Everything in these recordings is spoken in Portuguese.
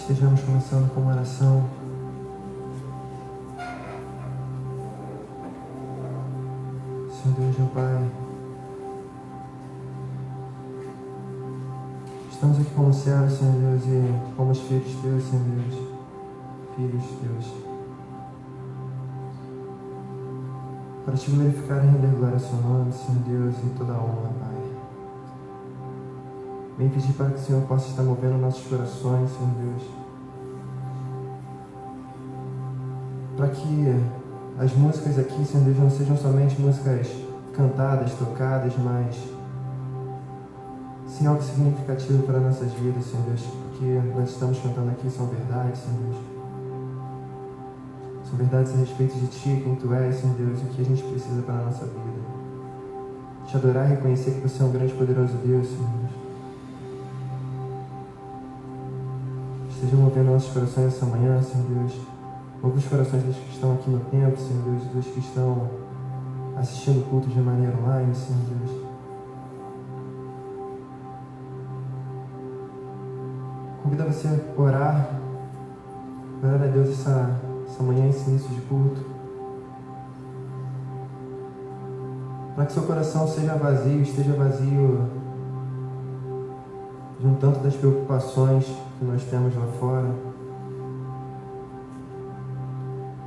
Estejamos começando com uma oração. Senhor Deus, meu Pai, estamos aqui como servos, Senhor Deus, e como os filhos teus, Senhor Deus, filhos teus, para te glorificar e render glória ao seu nome, Senhor Deus, e toda a honra, Pai. Vem pedir para que o Senhor possa estar movendo nossos corações, Senhor Deus, para que as músicas aqui, Senhor Deus, não sejam somente músicas cantadas, tocadas, mas sim algo significativo para nossas vidas, Senhor Deus, porque nós estamos cantando aqui são verdades, Senhor Deus. São verdades a respeito de Ti, quem Tu és, Senhor Deus, e o que a gente precisa para a nossa vida. Te adorar e reconhecer que Você é um grande e poderoso Deus, Senhor Deus. Esteja movendo nossos corações essa manhã, Senhor Deus. Move os corações dos que estão aqui no templo, Senhor Deus, e dos que estão assistindo o culto de maneira online, Senhor Deus. Convido a você a orar a Deus essa manhã, esse início de culto, para que seu coração seja vazio, esteja vazio de um tanto das preocupações que nós temos lá fora,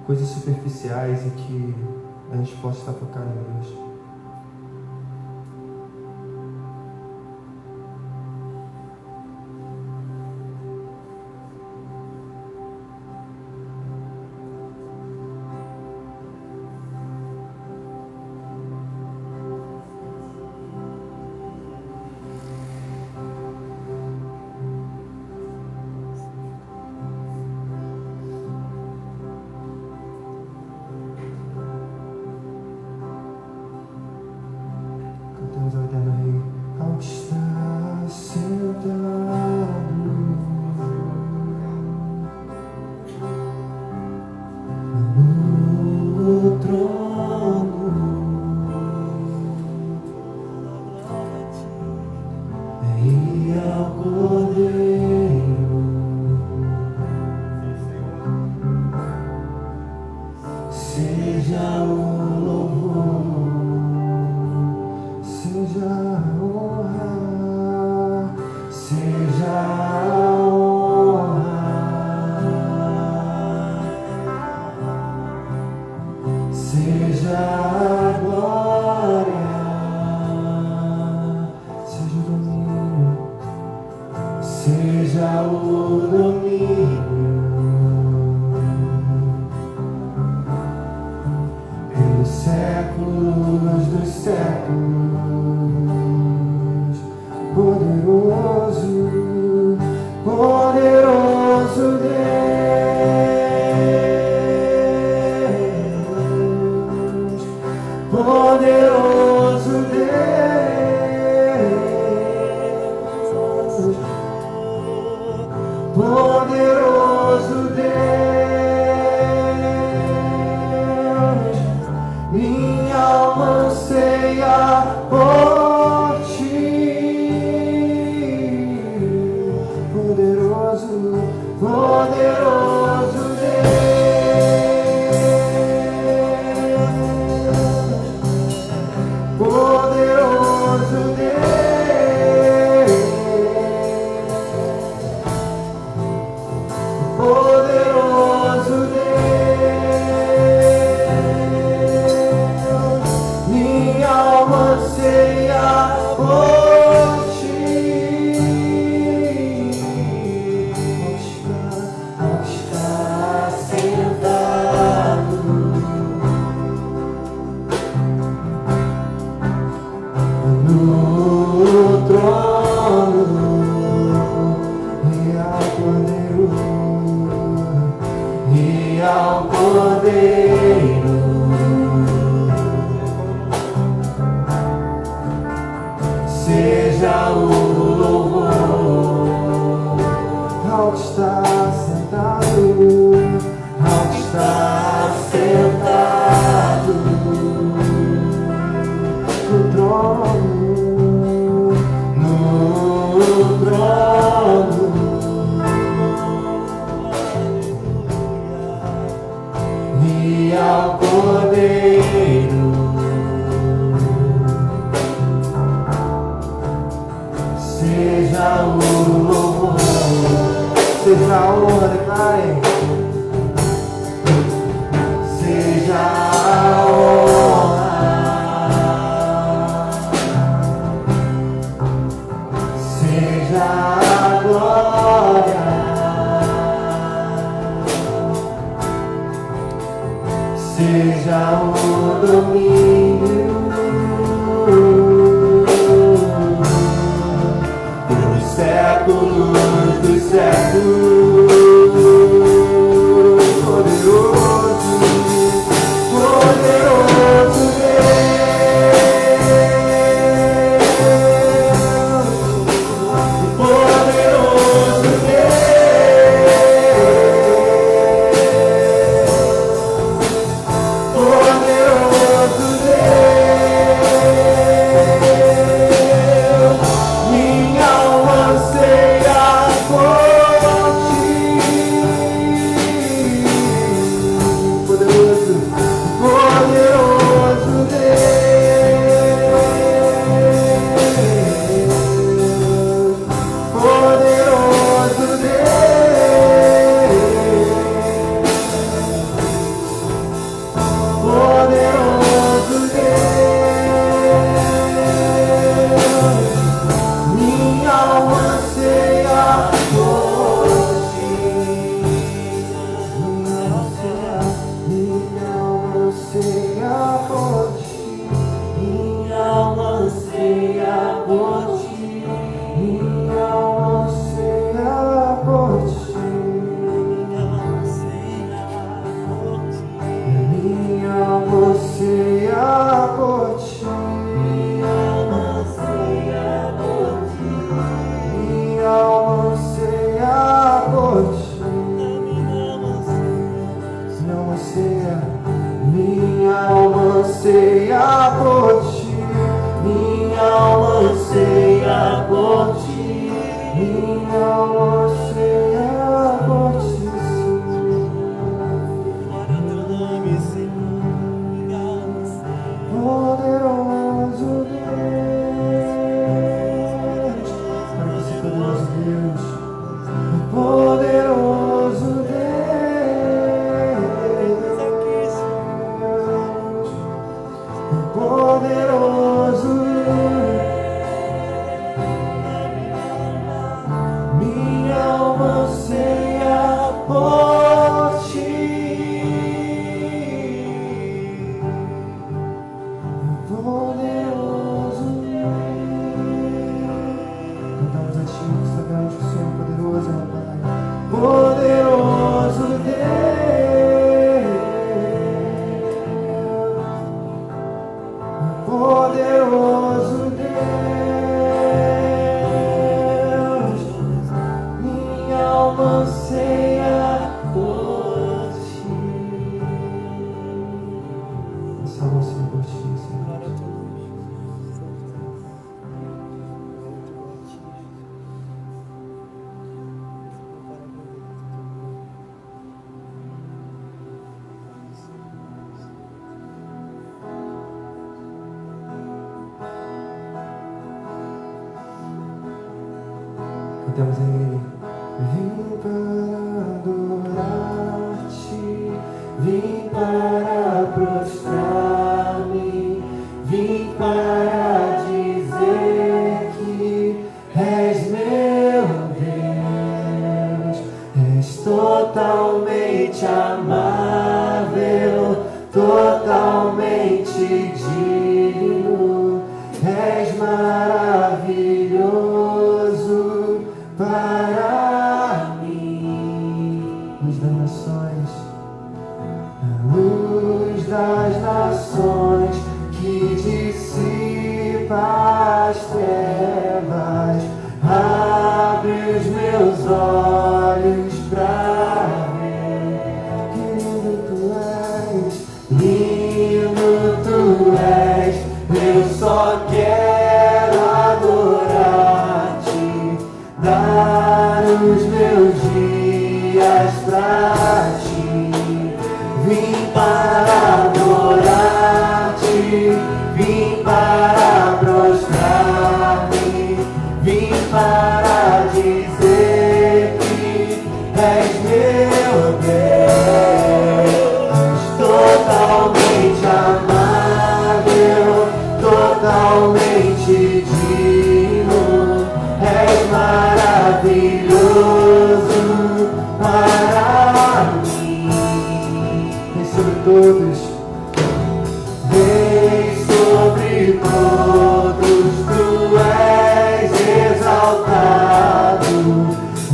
coisas superficiais, e que a gente possa estar focado em Deus. Cantamos ao eterno Rei. Ao estar sentado no trono, e ao Cordeiro seja o louvor, seja a honra, seja a honra, seja a glória, seja o domínio, seja o domínio pelos séculos dos séculos. Poderoso, poderoso Deus, poderoso Deus, poderoso seja o louvor, seja a honra, declarem. Seja a honra, seja a glória, seja o domínio pelos séculos dos séculos. Cantamos em vim para adorar-te, vim para prostrar-me, vim para dizer que és meu Deus, és totalmente amável, totalmente digno, és maravilhoso para mim. Luz das nações, que dissipa as trevas, abre os meus olhos pra ver. Querido tu és, lindo tu és, eu só quero adorar-te, dar os meus dias pra ti. Vim para adorar-te, vim para prostrar-me, vim para dizer que és meu Deus, totalmente amável, totalmente digno, és maravilhoso para mim. Vem sobre todos, vem sobre todos, tu és exaltado,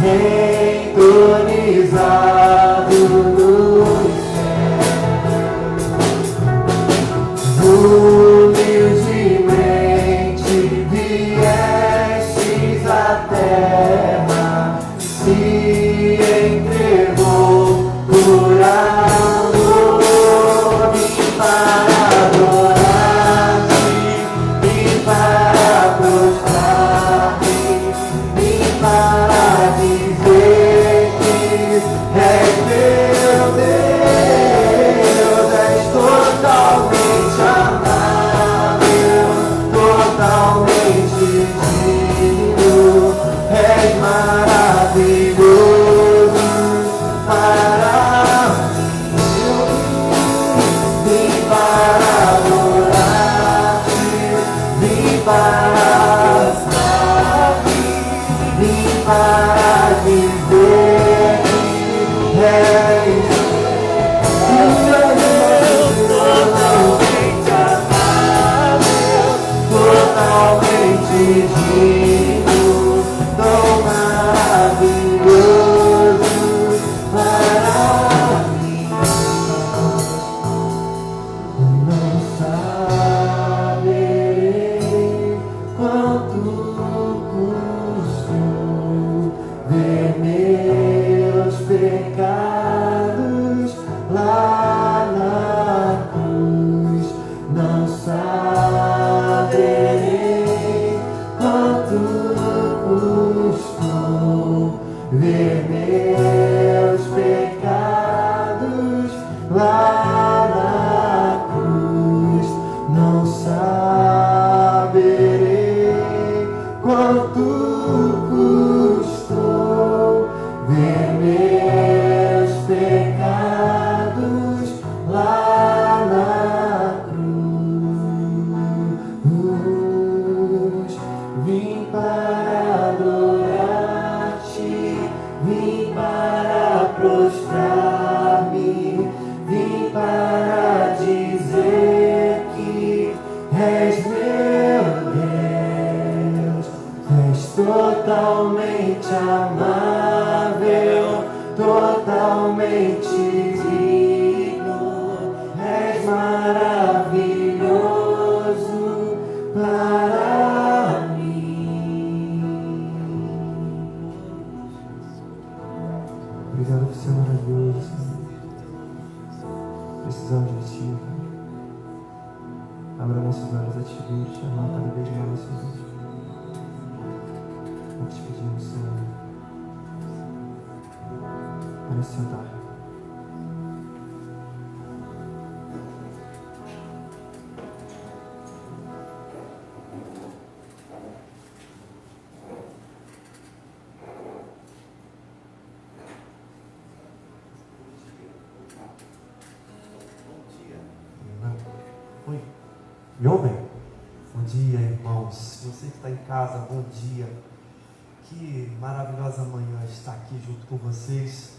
entronizado nos céus. Humildemente viestes à terra, se entregou por amor. Vim para adorar-te, vim para prostrar-me, vim para dizer que és meu Deus, és totalmente amável, totalmente digno, és maravilhoso para mim. Vim para adorar-te, vim para amar-te, vim para dizer que és totalmente amável, totalmente digno, tão maravilhoso para mim. Não saberei quanto custou ver meus pecados lá na cruz. Não saberei quanto custou ver meus pecados lá na cruz. Não saberei quanto custou ver meus pecados lá na cruz. Vim para adorar-te, vim para prostrar-me, vim para dizer que és meu Deus, és totalmente amável, totalmente digno, és maravilhoso para mim. Obrigado por ser maravilhoso, Senhor. Precisamos de Ti, Pai. Abra nossos olhos a Te ver, Te amar cada vez mais, Senhor. Nós te pedimos, Senhor, para sentar. Oi, me ouvem? Bom dia, irmãos. Você que está em casa, bom dia. Que maravilhosa manhã estar aqui junto com vocês.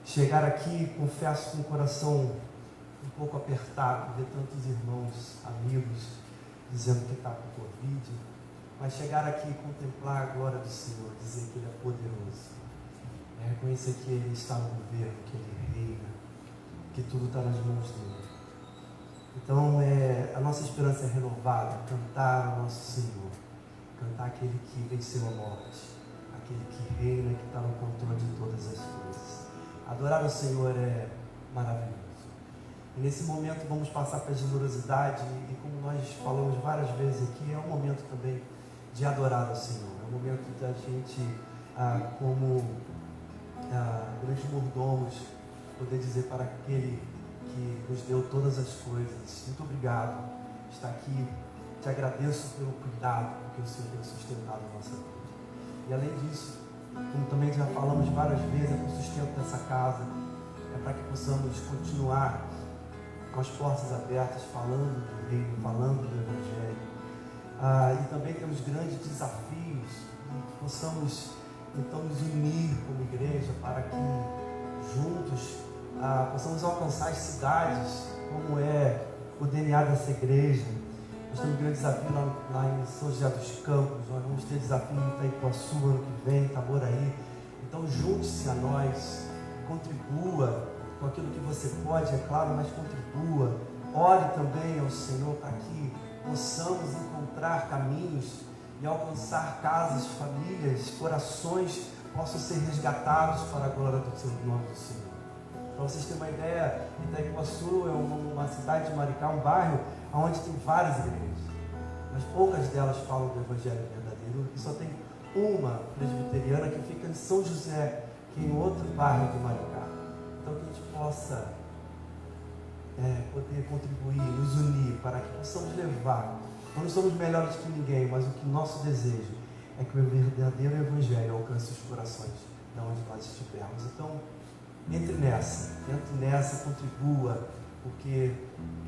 Chegar aqui, confesso, com o coração um pouco apertado, ver tantos irmãos, amigos, dizendo que está com Covid. Mas chegar aqui e contemplar a glória do Senhor, dizer que Ele é poderoso. É reconhecer que Ele está no governo, que Ele reina, que tudo está nas mãos dEle. Então, a nossa esperança é renovada, cantar ao nosso Senhor, cantar aquele que venceu a morte, aquele que reina e que está no controle de todas as coisas. Adorar o Senhor é maravilhoso. E nesse momento vamos passar para a generosidade e como nós falamos várias vezes aqui, é um momento também de adorar ao Senhor. É um momento da gente, como grandes mordomos, poder dizer para aquele que nos deu todas as coisas: muito obrigado, está aqui, te agradeço pelo cuidado que o Senhor tem sustentado a nossa vida. E além disso, como também já falamos várias vezes, é para o sustento dessa casa, é para que possamos continuar com as portas abertas, falando do reino, falando do Evangelho. E também temos grandes desafios, e que possamos então nos unir como igreja para que juntos possamos alcançar as cidades, como é o DNA dessa igreja. Nós temos um grande desafio lá em São José dos Campos, nós vamos ter desafio em Itaipuaçu ano que vem, Itaboraí. Então junte-se a nós, contribua com aquilo que você pode, é claro, mas contribua. Ore também ao Senhor para que possamos encontrar caminhos e alcançar casas, famílias, corações possam ser resgatados para a glória do seu nome do Senhor. Para vocês terem uma ideia, Itaipuaçu é uma cidade de Maricá, um bairro onde tem várias igrejas, mas poucas delas falam do Evangelho verdadeiro, e só tem uma presbiteriana que fica em São José, que é em outro bairro de Maricá. Então que a gente possa poder contribuir, nos unir, para que possamos levar. Nós não somos melhores que ninguém, mas o que nosso desejo é que o verdadeiro Evangelho alcance os corações de onde nós estivermos. Então, entre nessa, contribua, porque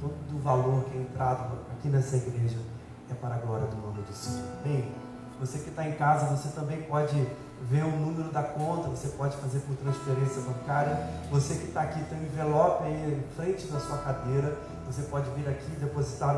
todo o valor que é entrado aqui nessa igreja é para a glória do nome do Senhor. Bem, você que está em casa, você também pode ver o número da conta, você pode fazer por transferência bancária. Você que está aqui, tem um envelope aí em frente da sua cadeira, você pode vir aqui depositar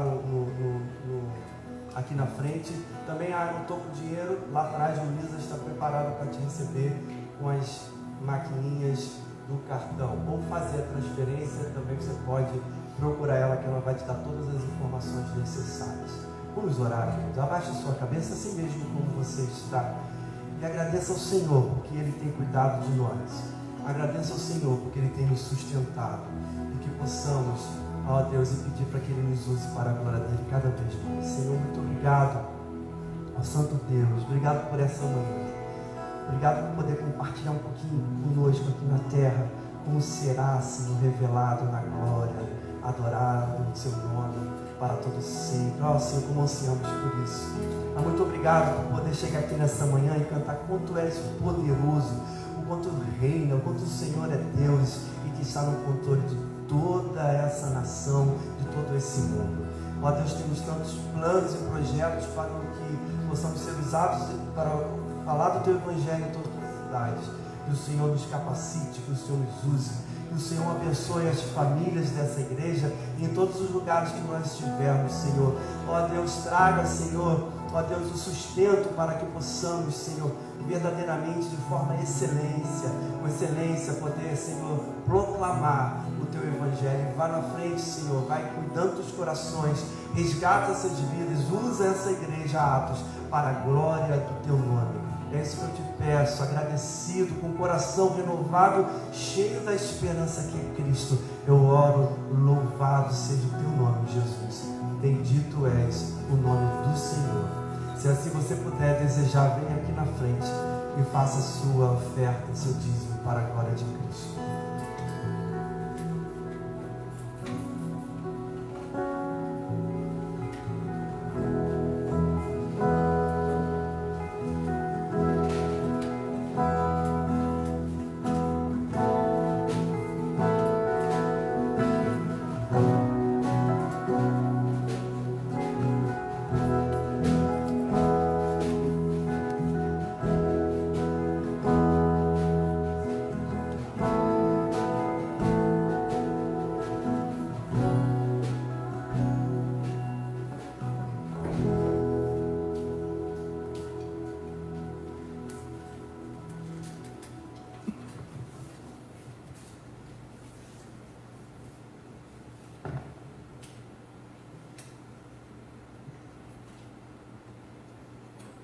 aqui na frente. Também no topo do dinheiro, lá atrás, a Luísa está preparada para te receber com as maquininhas do cartão. Ou fazer a transferência, também você pode procurar ela, que ela vai te dar todas as informações necessárias. Vamos orar, queridos. Abaixe a sua cabeça assim mesmo como você está. E agradeça ao Senhor, porque Ele tem cuidado de nós. Agradeça ao Senhor, porque Ele tem nos sustentado. E que possamos, ó Deus, e pedir para que Ele nos use para a glória dEle cada vez mais. Senhor, muito obrigado, ó Santo Deus. Obrigado por essa manhã. Obrigado por poder compartilhar um pouquinho conosco aqui na terra, como será, Senhor, revelado na glória, adorado no Seu nome, para todos sempre. Ó Senhor, como ansiamos por isso. Mas muito obrigado por poder chegar aqui nessa manhã e cantar quanto és poderoso, o quanto reina, o quanto o Senhor é Deus e que está no controle de toda essa nação, de todo esse mundo. Ó Deus, temos tantos planos e projetos para que possamos ser usados para falar do Teu Evangelho em todas as cidades. Que o Senhor nos capacite, que o Senhor nos use, que o Senhor abençoe as famílias dessa igreja e em todos os lugares que nós estivermos, Senhor. Ó Deus, traga, Senhor, ó Deus, o sustento para que possamos, Senhor, verdadeiramente, de forma com excelência, poder, Senhor, proclamar o Teu Evangelho. Vá na frente, Senhor, vai cuidando dos corações, resgata essas vidas, usa essa igreja, Atos, para a glória do Teu nome. É isso que eu te peço, agradecido, com o coração renovado, cheio da esperança que é Cristo. Eu oro, louvado seja o Teu nome, Jesus. Bendito és o nome do Senhor. Se assim você puder desejar, venha aqui na frente e faça a sua oferta, seu dízimo para a glória de Cristo.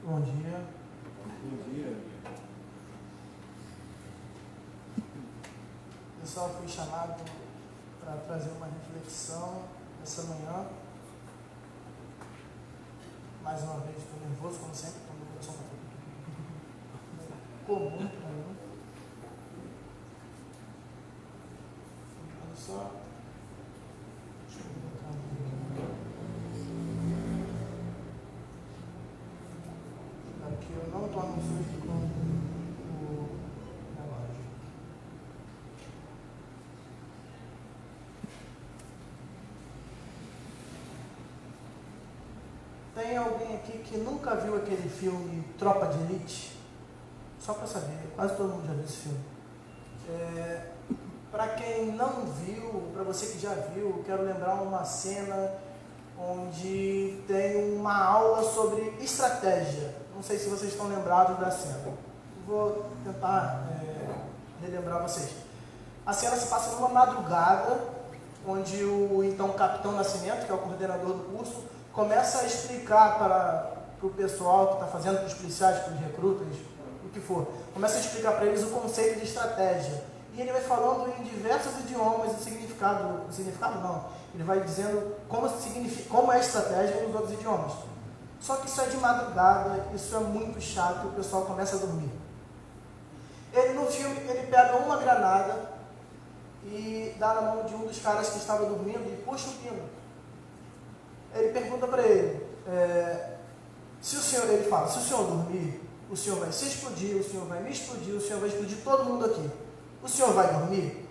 Bom dia. Bom dia. Pessoal, fui chamado para trazer uma reflexão essa manhã. Mais uma vez, estou nervoso, como sempre, quando eu sou comum para mim. Olha só. Deixa eu botar aqui. Eu não estou no susto com Tem alguém aqui que nunca viu aquele filme Tropa de Elite? Só para saber, quase todo mundo já viu esse filme. Para quem não viu, para você que já viu, quero lembrar uma cena onde tem uma aula sobre estratégia. Não sei se vocês estão lembrados da cena. Vou tentar relembrar vocês. A cena se passa numa madrugada, onde o então Capitão Nascimento, que é o coordenador do curso, começa a explicar para o pessoal que está fazendo, para os policiais, para os recrutas, o que for, começa a explicar para eles o conceito de estratégia. E ele vai falando em diversos idiomas o significado não, ele vai dizendo como é estratégia nos outros idiomas. Só que isso é de madrugada, isso é muito chato, o pessoal começa a dormir. Ele no filme, ele pega uma granada e dá na mão de um dos caras que estava dormindo e puxa o pino. Ele pergunta para ele, ele fala, se o senhor dormir, o senhor vai se explodir, o senhor vai me explodir, o senhor vai explodir todo mundo aqui. O senhor vai dormir?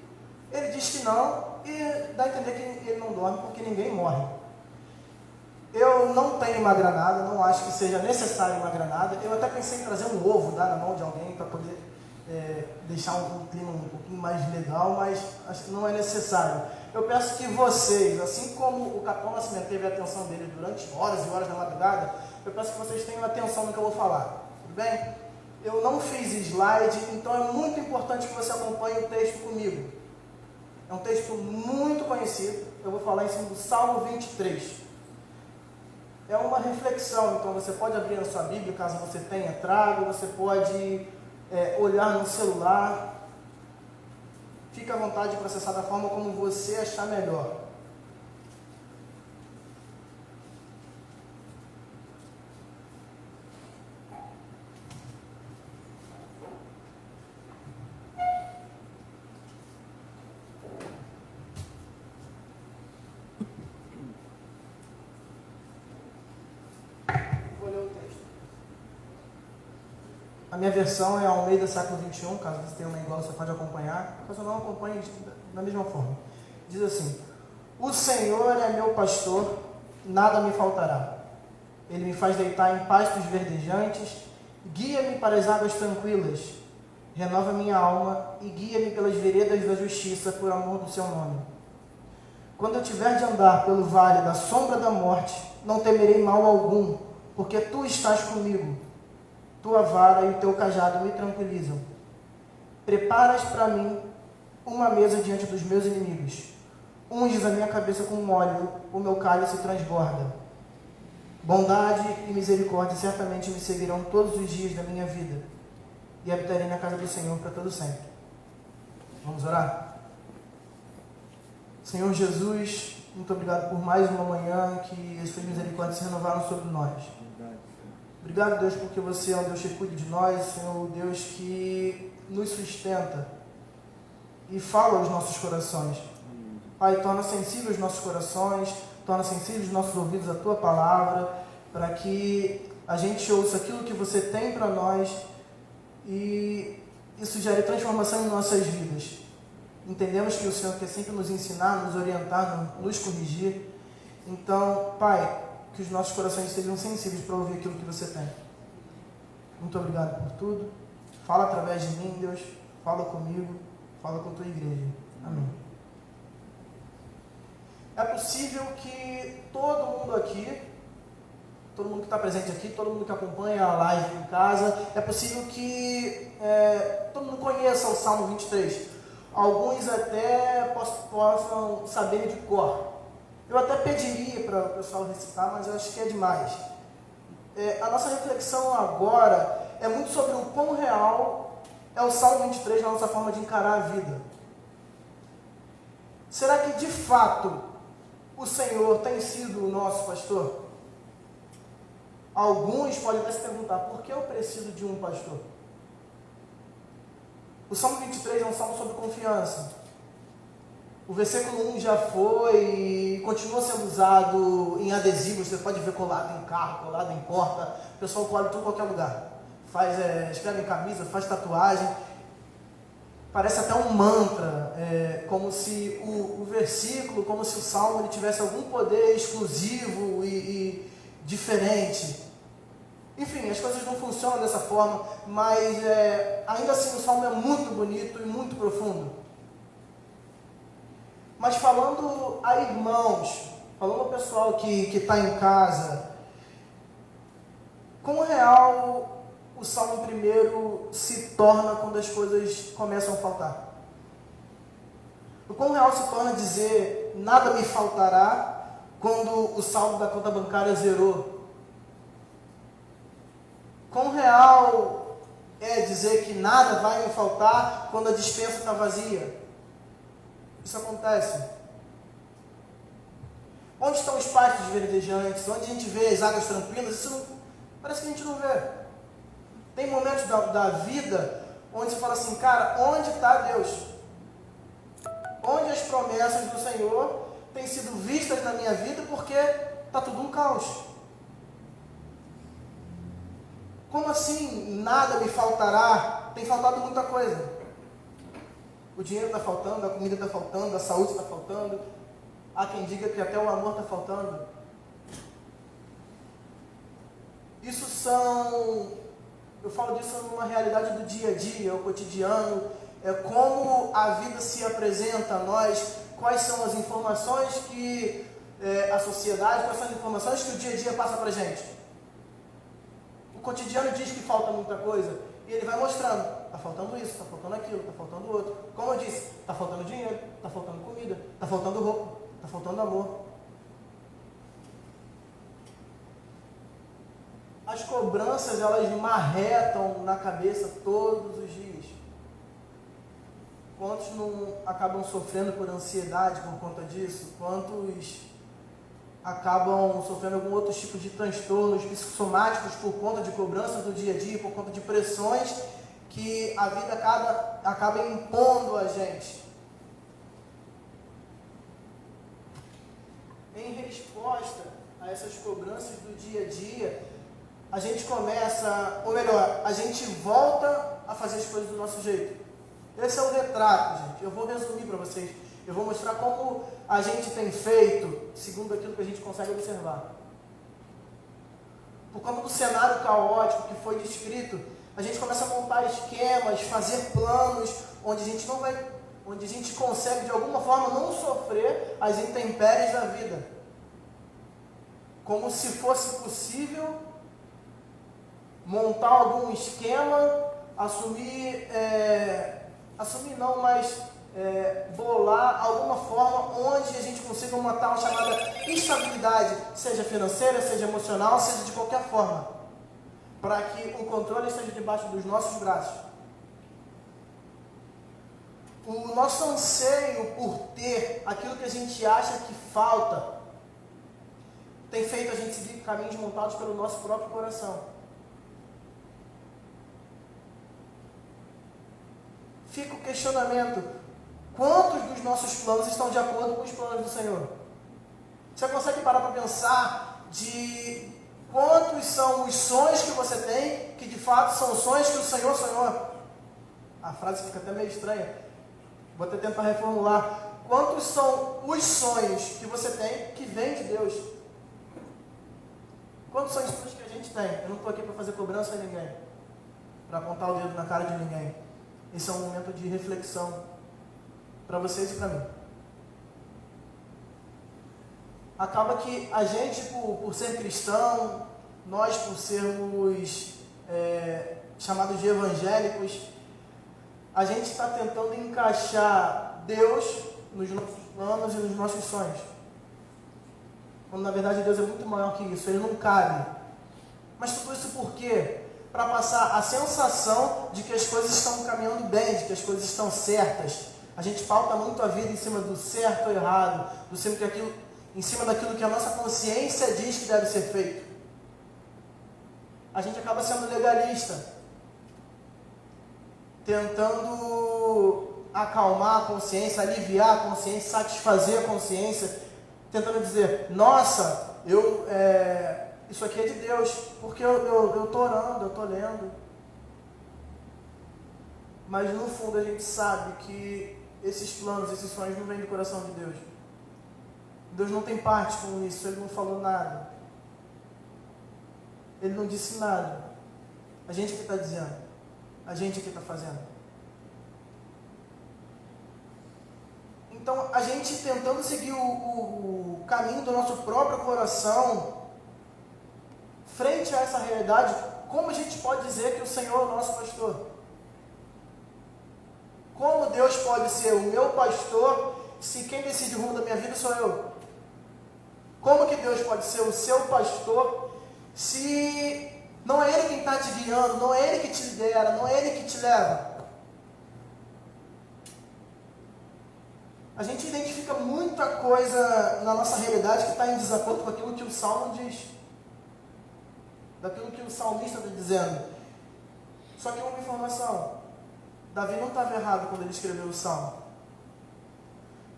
Ele diz que não e dá a entender que ele não dorme porque ninguém morre. Eu não tenho uma granada, não acho que seja necessário uma granada. Eu até pensei em trazer um ovo, dar na mão de alguém para poder deixar um clima um pouquinho mais legal, mas acho que não é necessário. Eu peço que vocês, assim como o Capitão Nascimento teve a atenção dele durante horas e horas da madrugada, eu peço que vocês tenham atenção no que eu vou falar. Tudo bem? Eu não fiz slide, então é muito importante que você acompanhe o texto comigo. É um texto muito conhecido, eu vou falar em cima do Salmo 23. É uma reflexão, então você pode abrir na sua Bíblia, caso você tenha trago, você pode olhar no celular. Fique à vontade para acessar da forma como você achar melhor. A minha versão é Almeida século XXI, caso você tenha uma igual, você pode acompanhar. Caso não, acompanhe da mesma forma. Diz assim: o Senhor é meu pastor, nada me faltará. Ele me faz deitar em pastos verdejantes, guia-me para as águas tranquilas, renova minha alma e guia-me pelas veredas da justiça por amor do seu nome. Quando eu tiver de andar pelo vale da sombra da morte, não temerei mal algum, porque tu estás comigo. Tua vara e o teu cajado me tranquilizam. Preparas para mim uma mesa diante dos meus inimigos. Unges a minha cabeça com óleo, o meu cálice transborda. Bondade e misericórdia certamente me seguirão todos os dias da minha vida, e habitarei na casa do Senhor para todo sempre. Vamos orar? Senhor Jesus, muito obrigado por mais uma manhã que as suas misericórdias se renovaram sobre nós. Obrigado, Deus, porque você é um Deus que cuida de nós, Senhor, Deus que nos sustenta e fala aos nossos corações. Pai, torna sensíveis os nossos corações, torna sensíveis os nossos ouvidos à Tua Palavra, para que a gente ouça aquilo que você tem para nós e isso gere transformação em nossas vidas. Entendemos que o Senhor quer sempre nos ensinar, nos orientar, nos corrigir. Então, Pai, que os nossos corações sejam sensíveis para ouvir aquilo que você tem. Muito obrigado por tudo. Fala através de mim, Deus. Fala comigo. Fala com a tua igreja. Amém. É possível que todo mundo aqui, todo mundo que está presente aqui, todo mundo que acompanha a live em casa, é possível que todo mundo conheça o Salmo 23. Alguns até possam saber de cor. Eu até pediria para o pessoal recitar, mas eu acho que é demais. A nossa reflexão agora é muito sobre o quão real é o Salmo 23 na nossa forma de encarar a vida. Será que de fato o Senhor tem sido o nosso pastor? Alguns podem até se perguntar, por que eu preciso de um pastor? O Salmo 23 é um salmo sobre confiança. O versículo 1 já foi e continua sendo usado em adesivos, você pode ver colado em carro, colado em porta, o pessoal cola em tudo qualquer lugar. Escreve em camisa, faz tatuagem, parece até um mantra, como se o versículo, como se o salmo ele tivesse algum poder exclusivo e diferente. Enfim, as coisas não funcionam dessa forma, mas ainda assim o Salmo é muito bonito e muito profundo. Mas falando a irmãos, falando ao pessoal que está em casa, quão real o Salmo 1 se torna quando as coisas começam a faltar? O quão real se torna dizer nada me faltará quando o saldo da conta bancária zerou? Quão real é dizer que nada vai me faltar quando a despensa está vazia? Isso acontece. Onde estão os pastos verdejantes? Onde a gente vê as águas tranquilas? Isso não, parece que a gente não vê. Tem momentos da vida onde você fala assim, cara, onde está Deus? Onde as promessas do Senhor têm sido vistas na minha vida porque está tudo um caos? Como assim nada me faltará? Tem faltado muita coisa. O dinheiro está faltando, a comida está faltando, a saúde está faltando. Há quem diga que até o amor está faltando. Isso eu falo disso numa realidade do dia a dia, o cotidiano, como a vida se apresenta a nós, quais são as informações que a sociedade, quais são as informações que o dia a dia passa para a gente. O cotidiano diz que falta muita coisa, e ele vai mostrando, está faltando isso, está faltando aquilo, está faltando outro. Como eu disse, está faltando dinheiro, está faltando comida, está faltando roupa, está faltando amor. As cobranças, elas marretam na cabeça todos os dias. Quantos não acabam sofrendo por ansiedade por conta disso? Quantos acabam sofrendo algum outro tipo de transtornos psicossomáticos por conta de cobranças do dia a dia, por conta de pressões que a vida acaba impondo a gente? Em resposta a essas cobranças do dia a dia, a gente começa, ou melhor, a gente volta a fazer as coisas do nosso jeito. Esse é o retrato, gente. Eu vou resumir para vocês. Eu vou mostrar como a gente tem feito, segundo aquilo que a gente consegue observar. Por conta do cenário caótico que foi descrito, a gente começa a montar esquemas, fazer planos, onde a gente consegue de alguma forma não sofrer as intempéries da vida. Como se fosse possível montar algum esquema, bolar alguma forma onde a gente consiga uma tal chamada estabilidade, seja financeira, seja emocional, seja de qualquer forma, para que o controle esteja debaixo dos nossos braços. O nosso anseio por ter aquilo que a gente acha que falta tem feito a gente seguir caminhos montados pelo nosso próprio coração. Fica o questionamento: quantos dos nossos planos estão de acordo com os planos do Senhor? Você consegue parar para pensar de quantos são os sonhos que você tem, que de fato são sonhos que o Senhor sonhou? A frase fica até meio estranha. Vou até tentar reformular. Quantos são os sonhos que você tem que vêm de Deus? Quantos são os sonhos que a gente tem? Eu não estou aqui para fazer cobrança a ninguém, para apontar o dedo na cara de ninguém. Esse é um momento de reflexão para vocês e para mim. Acaba que a gente, por ser cristão, nós por sermos chamados de evangélicos, a gente está tentando encaixar Deus nos nossos planos e nos nossos sonhos. Quando na verdade Deus é muito maior que isso, Ele não cabe. Mas tudo isso por quê? Para passar a sensação de que as coisas estão caminhando bem, de que as coisas estão certas. A gente pauta muito a vida em cima do certo ou errado, em cima daquilo que a nossa consciência diz que deve ser feito. A gente acaba sendo legalista, tentando acalmar a consciência, aliviar a consciência, satisfazer a consciência, tentando dizer: nossa, isso aqui é de Deus, porque eu estou orando, eu estou lendo. Mas no fundo a gente sabe que esses planos, esses sonhos não vêm do coração de Deus. Deus não tem parte com isso, Ele não falou nada. Ele não disse nada. A gente que está dizendo. A gente que está fazendo. Então, a gente tentando seguir o caminho do nosso próprio coração, frente a essa realidade, como a gente pode dizer que o Senhor é o nosso pastor? Como Deus pode ser o meu pastor, se quem decide o rumo da minha vida sou eu? Como que Deus pode ser o seu pastor, se não é Ele quem está te guiando, não é Ele que te lidera, não é Ele que te leva? A gente identifica muita coisa na nossa realidade que está em desacordo com aquilo que o Salmo diz. Daquilo que o salmista está dizendo. Só que uma informação. Davi não estava errado quando ele escreveu o Salmo.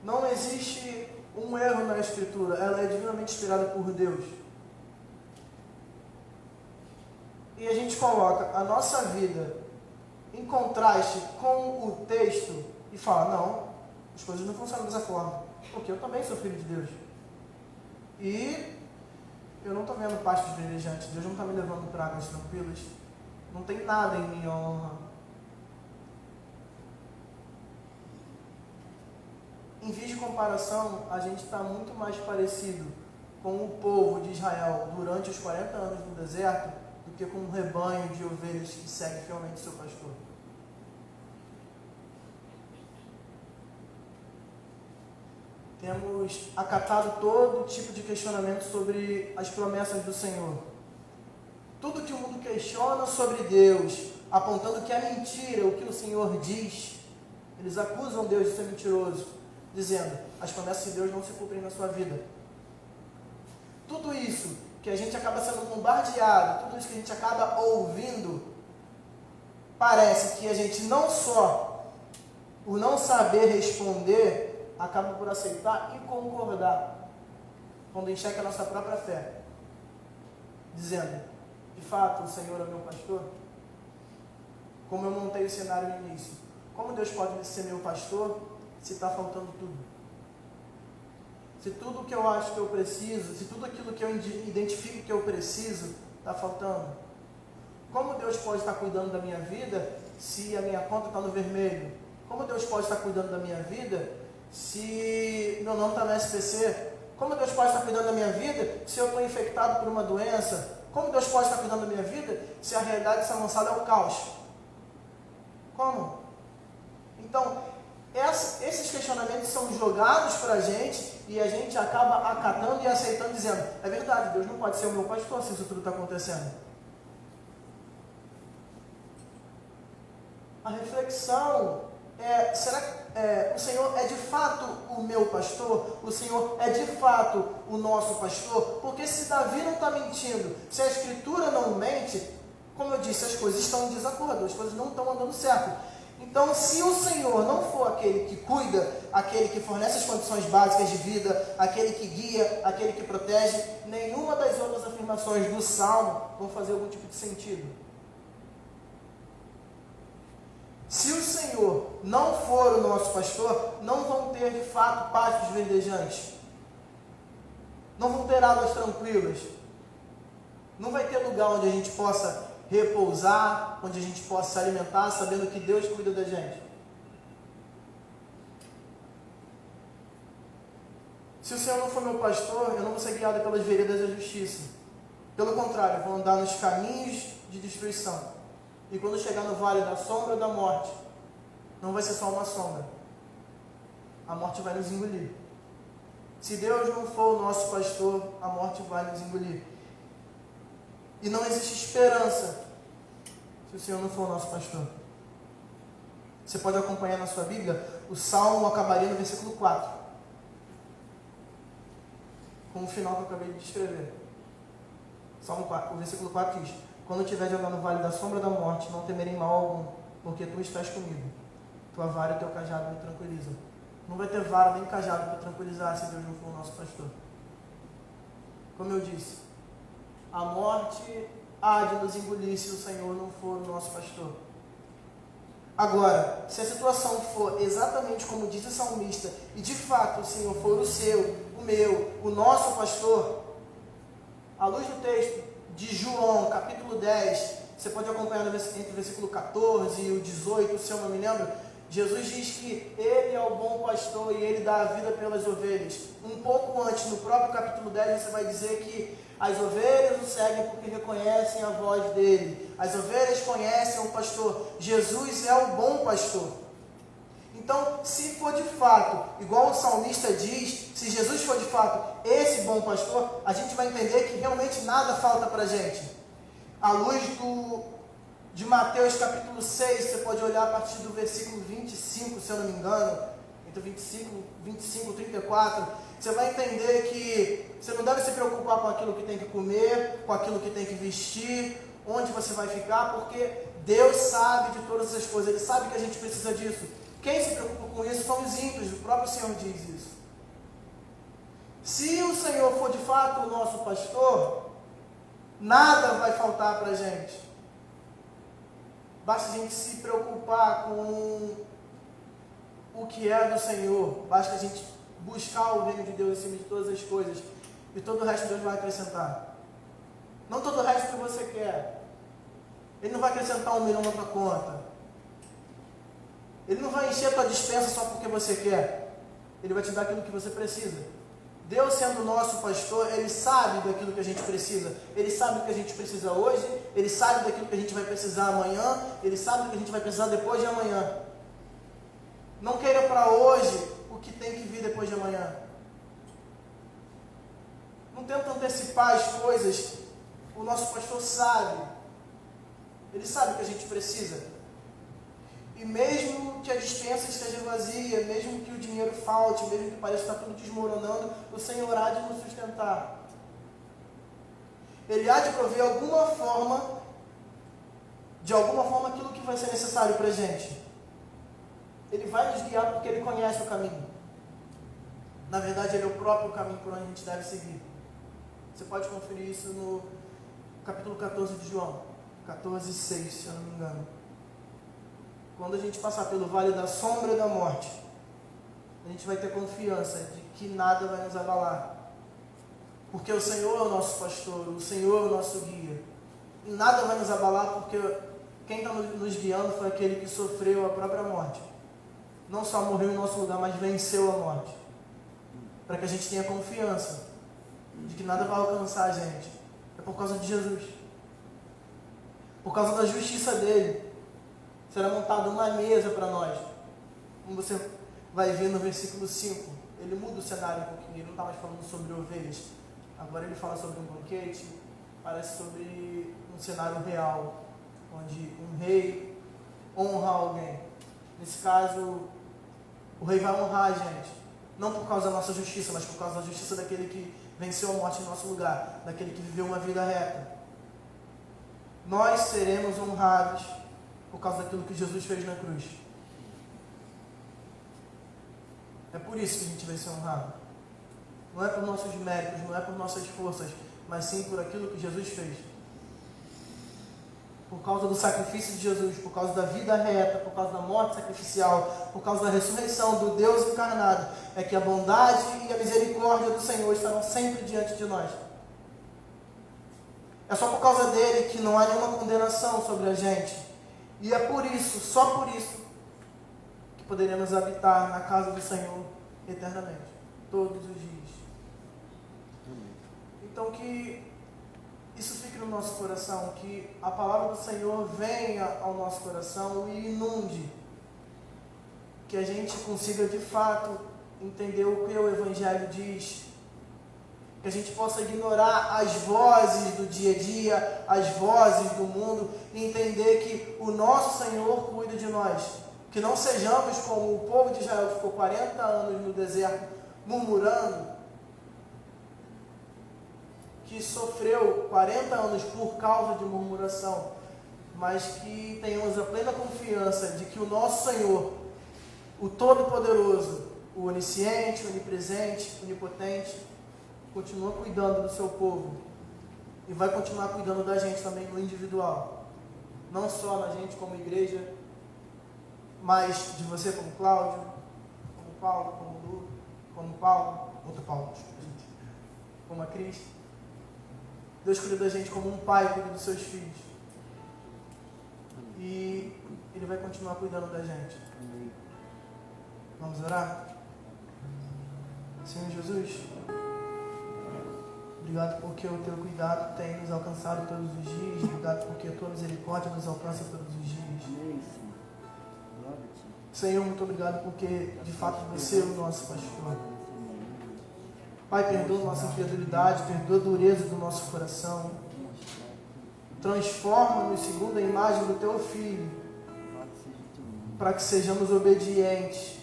Não existe um erro na Escritura. Ela é divinamente inspirada por Deus. E a gente coloca a nossa vida em contraste com o texto e fala, não, as coisas não funcionam dessa forma, porque eu também sou filho de Deus. E eu não estou vendo pastos verdejantes, Deus não está me levando para águas tranquilas, não tem nada em minha honra. Em vez de comparação, a gente está muito mais parecido com o povo de Israel durante os 40 anos no deserto do que com um rebanho de ovelhas que segue fielmente seu pastor. Temos acatado todo tipo de questionamento sobre as promessas do Senhor. Tudo que o mundo questiona sobre Deus, apontando que é mentira o que o Senhor diz, eles acusam Deus de ser mentiroso, dizendo, as promessas de Deus não se cumprem na sua vida. Tudo isso que a gente acaba sendo bombardeado, tudo isso que a gente acaba ouvindo, parece que a gente não só, por não saber responder, acaba por aceitar e concordar, quando enxerga a nossa própria fé, dizendo, de fato, o Senhor é meu pastor? Como eu montei o cenário no início, como Deus pode ser meu pastor se está faltando tudo? Se tudo que eu acho que eu preciso, se tudo aquilo que eu identifico que eu preciso, está faltando? Como Deus pode estar cuidando da minha vida se a minha conta está no vermelho? Como Deus pode estar cuidando da minha vida se meu nome está no SPC? Como Deus pode estar cuidando da minha vida se eu estou infectado por uma doença? Como Deus pode estar cuidando da minha vida se a realidade dessa lançada é o caos? Como? Então, esses questionamentos são jogados para a gente e a gente acaba acatando e aceitando, dizendo, é verdade, Deus não pode ser o meu pastor se isso tudo está acontecendo. A reflexão é, será que o Senhor é de fato o meu pastor? O Senhor é de fato o nosso pastor? Porque se Davi não está mentindo, se a Escritura não mente, como eu disse, as coisas estão em desacordo, as coisas não estão andando certo. Então, se o Senhor não for aquele que cuida, aquele que fornece as condições básicas de vida, aquele que guia, aquele que protege, nenhuma das outras afirmações do Salmo vão fazer algum tipo de sentido. Se o Senhor não for o nosso pastor, não vão ter de fato pastos verdejantes, não vão ter águas tranquilas, não vai ter lugar onde a gente possa repousar, onde a gente possa se alimentar, sabendo que Deus cuida da gente. Se o Senhor não for meu pastor, eu não vou ser guiado pelas veredas da justiça. Pelo contrário, eu vou andar nos caminhos de destruição. E quando chegar no vale da sombra da morte, não vai ser só uma sombra. A morte vai nos engolir. Se Deus não for o nosso pastor, a morte vai nos engolir. E não existe esperança se o Senhor não for o nosso pastor. Você pode acompanhar na sua Bíblia, o Salmo acabaria no versículo 4. Com o final que eu acabei de descrever. Salmo 4, o versículo 4 diz, quando estiver de andar no vale da sombra da morte, não temerei mal algum, porque tu estás comigo. Tua vara e teu cajado me tranquilizam. Não vai ter vara nem cajado para tranquilizar se Deus não for o nosso pastor. Como eu disse, a morte há de nos engolir se o Senhor não for o nosso pastor. Agora, se a situação for exatamente como diz o salmista, e de fato o Senhor for o seu, o meu, o nosso pastor, à luz do texto, de João, capítulo 10, você pode acompanhar entre o versículo 14 e o 18, se eu não me lembro. Jesus diz que Ele é o bom pastor e Ele dá a vida pelas ovelhas. Um pouco antes, no próprio capítulo 10, você vai dizer que as ovelhas o seguem porque reconhecem a voz dele. As ovelhas conhecem o pastor. Jesus é o bom pastor. Então, se for de fato, igual o salmista diz, se Jesus for de fato esse bom pastor, a gente vai entender que realmente nada falta para a gente. À luz de Mateus capítulo 6, você pode olhar a partir do versículo 25, se eu não me engano, entre 25 e 34, você vai entender que você não deve se preocupar com aquilo que tem que comer, com aquilo que tem que vestir, onde você vai ficar, porque Deus sabe de todas essas coisas, Ele sabe que a gente precisa disso. Quem se preocupa com isso são os ímpios, o próprio Senhor diz isso. Se o Senhor for de fato o nosso pastor, nada vai faltar para a gente. Basta a gente se preocupar com o que é do Senhor. Basta a gente buscar o reino de Deus acima de todas as coisas. E todo o resto Deus vai acrescentar. Não todo o resto que você quer. Ele não vai acrescentar 1 milhão na tua conta. Ele não vai encher a tua despensa só porque você quer. Ele vai te dar aquilo que você precisa. Deus sendo o nosso pastor, Ele sabe daquilo que a gente precisa. Ele sabe do que a gente precisa hoje. Ele sabe daquilo que a gente vai precisar amanhã. Ele sabe do que a gente vai precisar depois de amanhã. Não queira para hoje o que tem que vir depois de amanhã. Não tenta antecipar as coisas. O nosso pastor sabe. Ele sabe o que a gente precisa. E mesmo que a despensa esteja vazia, mesmo que o dinheiro falte, mesmo que pareça estar tudo desmoronando, o Senhor há de nos sustentar. Ele há de prover de alguma forma aquilo que vai ser necessário para a gente. Ele vai nos guiar porque Ele conhece o caminho. Na verdade, Ele é o próprio caminho por onde a gente deve seguir. Você pode conferir isso no capítulo 14 de João, 14:6, se eu não me engano. Quando a gente passar pelo vale da sombra da morte, a gente vai ter confiança de que nada vai nos abalar. Porque o Senhor é o nosso pastor, o Senhor é o nosso guia. E nada vai nos abalar porque quem está nos guiando foi aquele que sofreu a própria morte. Não só morreu em nosso lugar, mas venceu a morte. Para que a gente tenha confiança de que nada vai alcançar a gente. É por causa de Jesus. Por causa da justiça dele. Será montada uma mesa para nós. Como você vai ver no versículo 5. Ele muda o cenário um pouquinho. Ele não está mais falando sobre ovelhas. Agora ele fala sobre um banquete. Parece sobre um cenário real. Onde um rei honra alguém. Nesse caso, o rei vai honrar a gente. Não por causa da nossa justiça, mas por causa da justiça daquele que venceu a morte em nosso lugar. Daquele que viveu uma vida reta. Nós seremos honrados por causa daquilo que Jesus fez na cruz. É por isso que a gente vai ser honrado. Não é por nossos méritos, não é por nossas forças, mas sim por aquilo que Jesus fez. Por causa do sacrifício de Jesus, por causa da vida reta, por causa da morte sacrificial, por causa da ressurreição do Deus encarnado, é que a bondade e a misericórdia do Senhor estarão sempre diante de nós. É só por causa dele que não há nenhuma condenação sobre a gente. E é por isso, só por isso, que poderemos habitar na casa do Senhor eternamente, todos os dias. Então que isso fique no nosso coração, que a palavra do Senhor venha ao nosso coração e inunde, que a gente consiga de fato entender o que o Evangelho diz, que a gente possa ignorar as vozes do dia a dia, as vozes do mundo, e entender que o nosso Senhor cuida de nós. Que não sejamos como o povo de Israel que ficou 40 anos no deserto murmurando, que sofreu 40 anos por causa de murmuração, mas que tenhamos a plena confiança de que o nosso Senhor, o Todo-Poderoso, o Onisciente, o Onipresente, o Onipotente, continua cuidando do seu povo e vai continuar cuidando da gente também no individual, não só na gente como igreja, mas de você como Cláudio, como Paulo, como Lu, como Paulo, outro Paulo, como a Cris. Deus cuida da gente como um pai cuida dos seus filhos. E Ele vai continuar cuidando da gente. Vamos orar? Senhor Jesus, obrigado porque o teu cuidado tem nos alcançado todos os dias. Obrigado porque a tua misericórdia nos alcança todos os dias. Senhor, muito obrigado porque de fato você é o nosso pastor. Pai, perdoa nossa incredulidade, perdoa a dureza do nosso coração. Transforma-nos segundo a imagem do teu Filho, para que sejamos obedientes,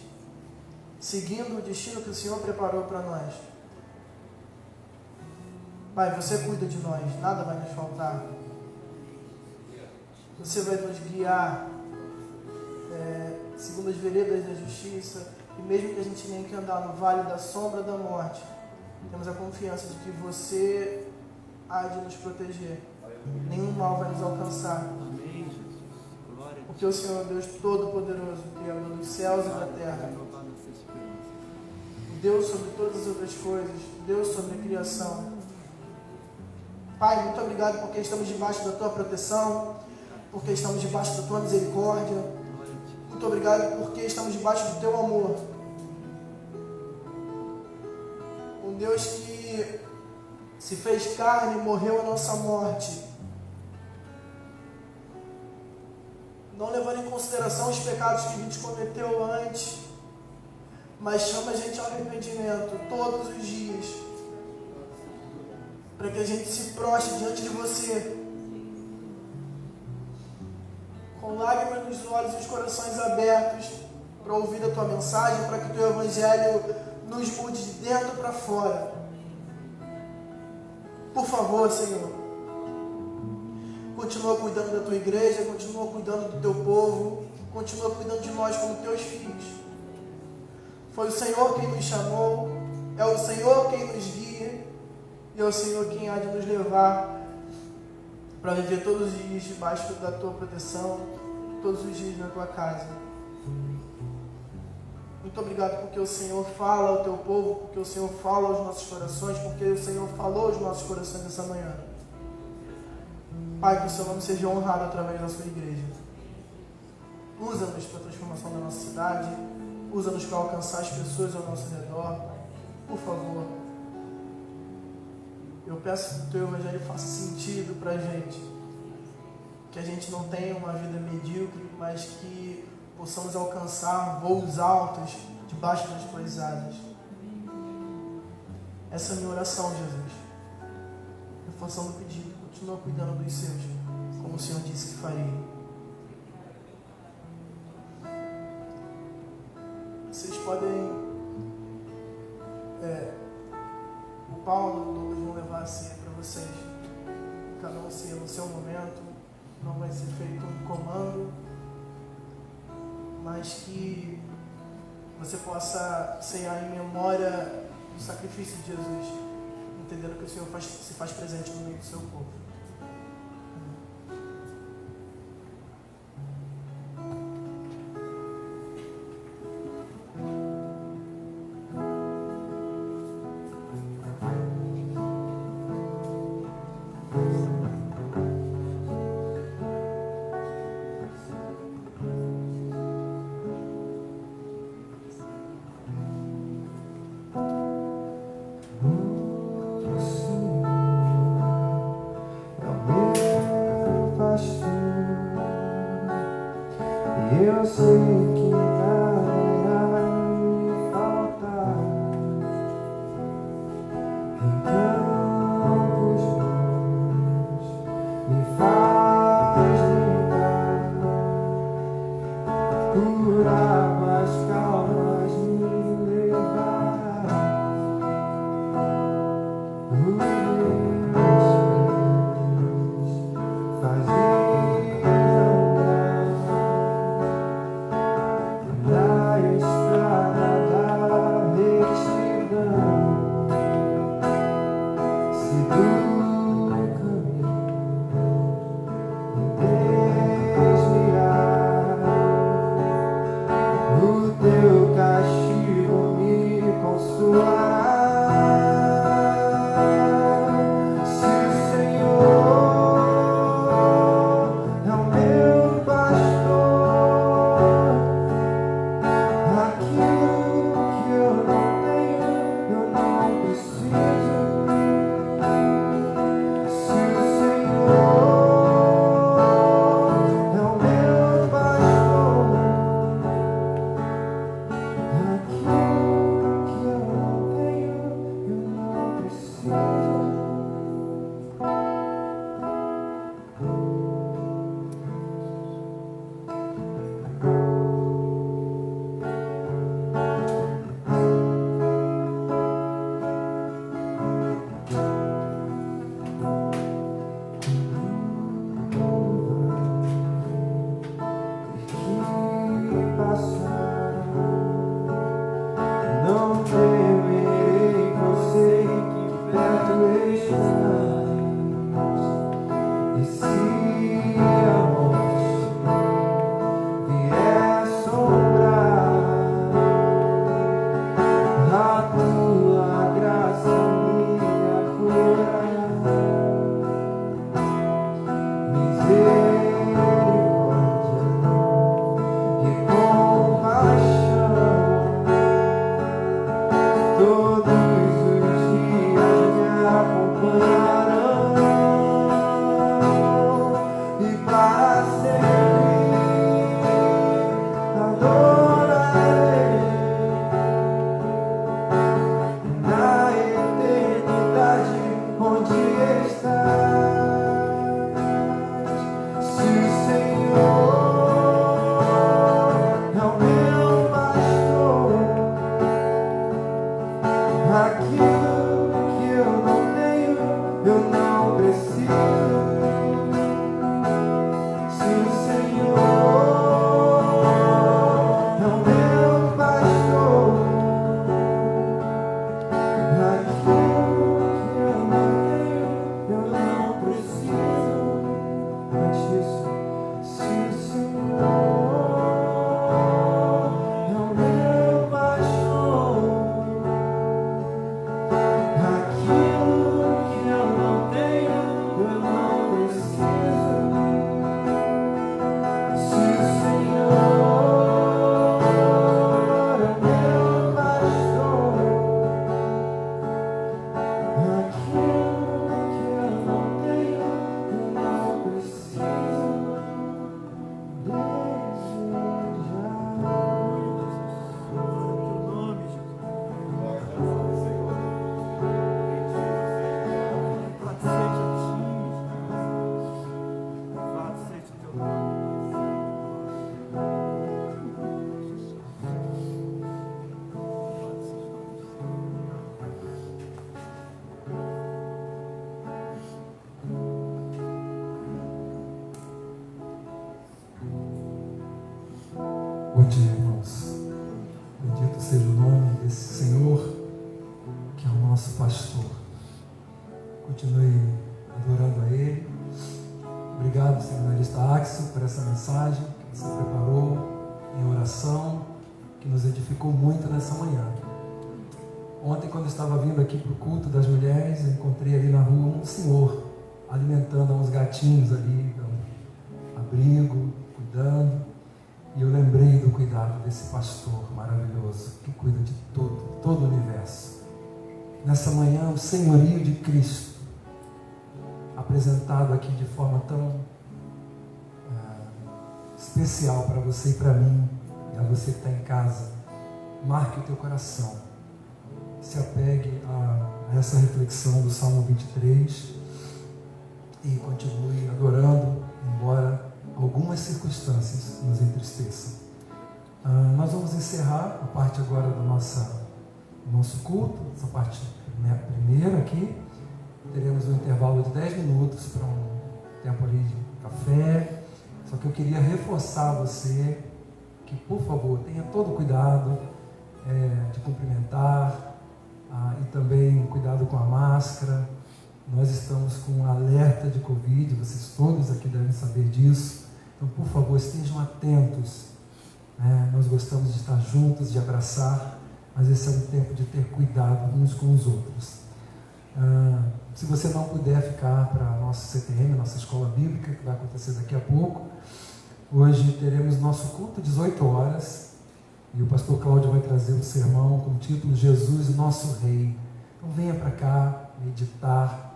seguindo o destino que o Senhor preparou para nós. Pai, você cuida de nós, nada vai nos faltar. Você vai nos guiar segundo as veredas da justiça, e mesmo que a gente tenha que andar no vale da sombra da morte, temos a confiança de que você há de nos proteger. Nenhum mal vai nos alcançar. Porque o Senhor é Deus Todo-Poderoso, Criador dos céus e da terra, Deus sobre todas as outras coisas, Deus sobre a criação. Pai, muito obrigado porque estamos debaixo da tua proteção, porque estamos debaixo da tua misericórdia. Muito obrigado porque estamos debaixo do teu amor. Um Deus que se fez carne e morreu a nossa morte, não levando em consideração os pecados que a gente cometeu antes, mas chama a gente ao arrependimento todos os dias, para que a gente se prostre diante de você, com lágrimas nos olhos e os corações abertos, para ouvir a tua mensagem, para que o teu evangelho nos mude de dentro para fora. Por favor, Senhor, continua cuidando da tua igreja, continua cuidando do teu povo, continua cuidando de nós como teus filhos. Foi o Senhor quem nos chamou, é o Senhor quem nos guia, e é o Senhor quem há de nos levar para viver todos os dias debaixo da tua proteção, todos os dias na tua casa. Muito obrigado porque o Senhor fala ao teu povo, porque o Senhor fala aos nossos corações, porque o Senhor falou aos nossos corações essa manhã. Pai, que o seu nome seja honrado através da sua igreja. Usa-nos para a transformação da nossa cidade, usa-nos para alcançar as pessoas ao nosso redor. Por favor, eu peço que o teu evangelho faça sentido para a gente, que a gente não tenha uma vida medíocre, mas que possamos alcançar voos altos debaixo das tuas asas. Essa é a minha oração, Jesus. Reforçando o pedido, continua cuidando dos seus, como o Senhor disse que faria. Vocês podem... o Paulo e o Douglas vão levar a ceia para vocês. Cada um ceia no seu momento. Não vai ser feito um comando, mas que você possa ceiar em memória do sacrifício de Jesus, entendendo que o Senhor se faz presente no meio do seu povo. Eu sei que nada me faltar em campos bons, me faz deitar por águas calmas, me levar os meus pés, fazer Não temerei, eu sei que perto estás. E se a morte vier sobrar, a tua graça me acolherá. Misericórdia e compaixão todos os dias me acompanharão, e para sempre adorarei na eternidade onde estás. Se o Senhor é o meu pastor, aquilo que eu não tenho, eu não preciso. Se o Senhor é o meu pastor, aquilo que eu não tenho, eu não preciso. Antes disso, se o Senhor é o meu pastor, aquilo que eu não tenho, eu não preciso. Se o Senhor é o meu pastor, aquilo que eu não tenho, eu não preciso Bom dia, irmãos. Bendito seja o nome desse Senhor, que é o nosso pastor. Continue adorando a Ele. Obrigado, seminarista Axel, por essa mensagem que você preparou em oração, que nos edificou muito nessa manhã. Ontem, quando eu estava vindo aqui para o culto das mulheres, eu encontrei ali na rua um senhor alimentando uns gatinhos ali, dando abrigo, cuidando. E eu lembrei do cuidado desse pastor maravilhoso, que cuida de todo o universo. Nessa manhã, o senhorio de Cristo, apresentado aqui de forma tão especial para você e para mim, e a você que está em casa. Marque o teu coração, se apegue a essa reflexão do Salmo 23 e continue adorando, embora algumas circunstâncias nos entristeçam. Nós vamos encerrar a parte agora do nosso culto, essa parte primeira aqui. Teremos um intervalo de 10 minutos para um tempo ali de café. Só que eu queria reforçar você que, por favor, tenha todo o cuidado de cumprimentar e também cuidado com a máscara. Nós estamos com um alerta de Covid, vocês todos aqui devem saber disso. Então, por favor, estejam atentos. Nós gostamos de estar juntos, de abraçar, mas esse é um tempo de ter cuidado uns com os outros. Se você não puder ficar para a nossa CTM, nossa escola bíblica, que vai acontecer daqui a pouco, hoje teremos nosso culto às 18 horas e o pastor Cláudio vai trazer um sermão com o título Jesus, nosso Rei. Então venha para cá meditar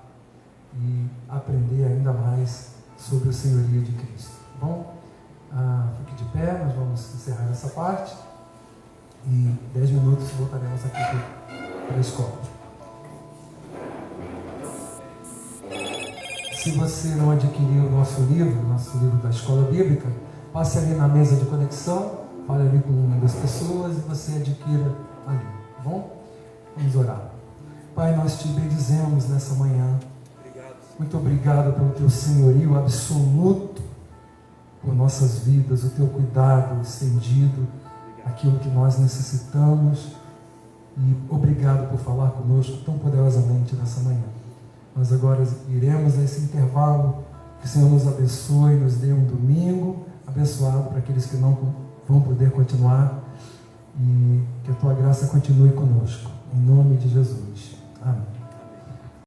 e aprender ainda mais sobre o senhorio de Cristo. Tá bom? Fique de pé, nós vamos encerrar essa parte e 10 minutos voltaremos aqui para a escola. Se você não adquiriu o nosso livro da escola bíblica, passe ali na mesa de conexão, fale ali com uma das pessoas e você adquira ali, tá bom? Vamos orar. Pai, nós te bendizemos nessa manhã. Muito obrigado pelo teu senhorio absoluto, por nossas vidas, o teu cuidado estendido, aquilo que nós necessitamos. E obrigado por falar conosco tão poderosamente nessa manhã. Nós agora iremos a esse intervalo. Que o Senhor nos abençoe, nos dê um domingo abençoado para aqueles que não vão poder continuar. E que a tua graça continue conosco. Em nome de Jesus. Amém.